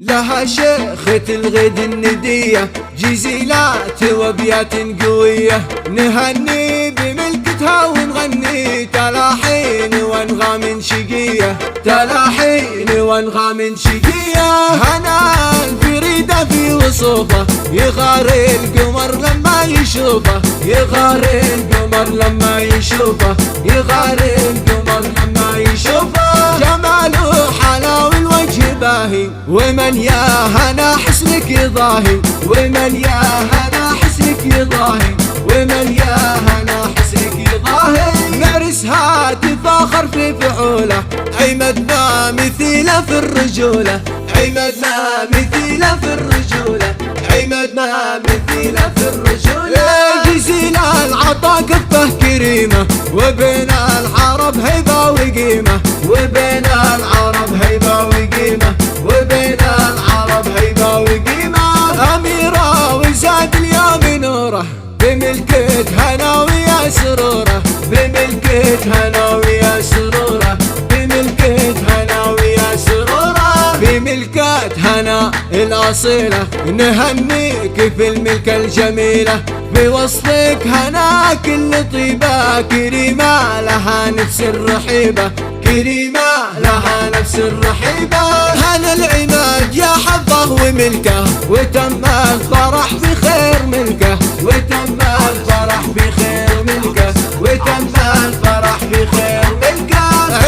لها شيخة الغد الندية جزيلات وابيات قوية، نهني بملكتها ونغني تلاحين وانغام شقية، تلاحين وانغام شقية. هنا الفريدة في وصوفه يغار القمر لما يشوفه، يغار القمر لما يشوفه، يغار القمر لما يشوفه. جماله حلاوي الوجه باهي، ومن يا هنا حسنك يضاهي، ومن يا هنا حسنك يضاهي، ومن يا هنا حسنك يضاهي. نرسها تفاخر في فعوله، عمدنا مثيله في الرجوله، عمدنا مثيله في الرجوله، عمدنا مثيله في الرجوله. جزيل العطا كفه كريمه، وبين العرب هيبه وقيمه، وبين العرب هيبه وقيمه، وبين العرب هيبه وقيمه. أميرة وزاد اليوم نوره، بملكة هنا ويا سروره، بملكة هنا ويا سروره، بملكة هنا ويا سروره. بملكة هنا الأصيلة نهنيك في الملكة الجميلة، بوصفك هنا كل طيبة كريمة لها نفس الرحيبة، كريمة لها نفس الرحيبة. هنا العماد يا حظه وملكه، وتم الفرح بخير ملكه، وتم الفرح بخير ملكه، وتم الفرح بخير ملكه.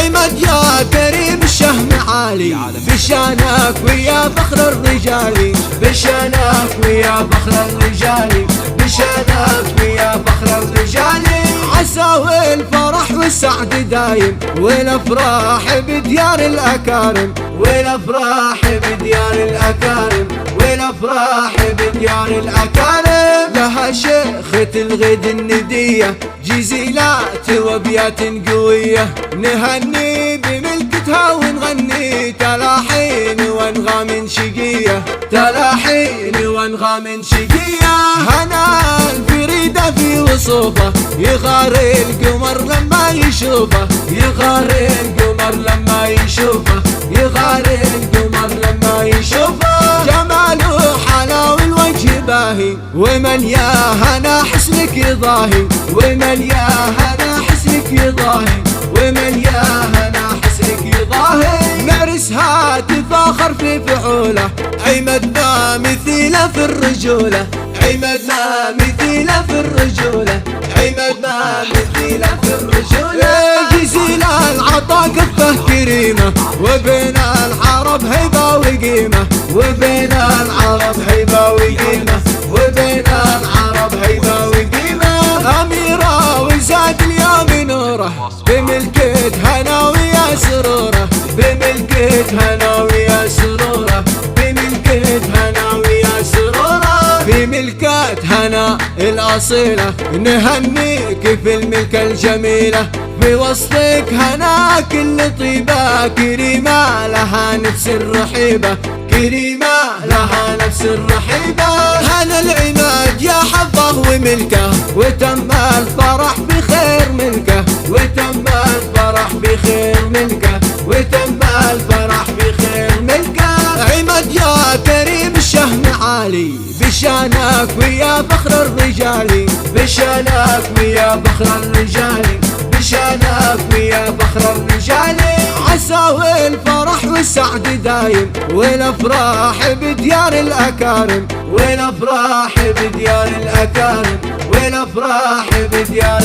عماد يا كريم الشهم عالي، بشانك ويا فخر الرجال، بشانك ويا فخر الرجال، بشانك ويا فخر الرجال. عساوي الفرح والسعد دايم، والافراح بديار الاكارم، والافراح بديار الاكارم، والافراح بديار الاكارم. لها شيخة الغد الندية جزيلات وابيات قوية، نهني بملكتها ونغني تلاحين وانغام شقية، تلاحين وانغام شقية. هنا الفريدة في وصوفه يغار القمر لما يشوفه، يغار القمر لما يشوفه، يغار القمر لما يشوفه. جماله حلاوي الوجه باهي، ومن يا هنا حسنك يضاهي، ومن يا هنا حسنك يضاهي، ومن يا هنا حسنك يضاهي. نرسها تفاخر في فعوله، عمدنا مثيله في الرجوله، عمدنا مثيله في الرجوله، عمدنا مثيله في الرجوله. جزيل العطا كفه كريمه، وبين العرب هيبه وقيمه، وبين العرب هيبه وقيمه، وبين العرب هيبه وقيمه. أميرة وزاد اليوم نوره، بملكة هنا ويا سروره، بملكة هنا ويا سروره، بملكة هنا ويا سروره. بملكة هنا الأصيلة نهنيك في الملكة الجميلة، بوصفك هنا كل طيبة كريمة لها نفس الرحيبة، كريمة لها نفس الرحيبة. هنا العماد يا حظه وملكه، وتم الفرح بخير ملكه، وتم الفرح بخير ملكه، وتم الفرح بخير ملكه. عماد يا كريم الشهم عالي، بشانك ويا فخر الرجال، بشانك ويا فخر الرجال، بشانك ويا فخر الرجال. عساوي الفرح والسعد دايم، والافراح بديار الاكارم، والافراح بديار الاكارم، والافراح بديار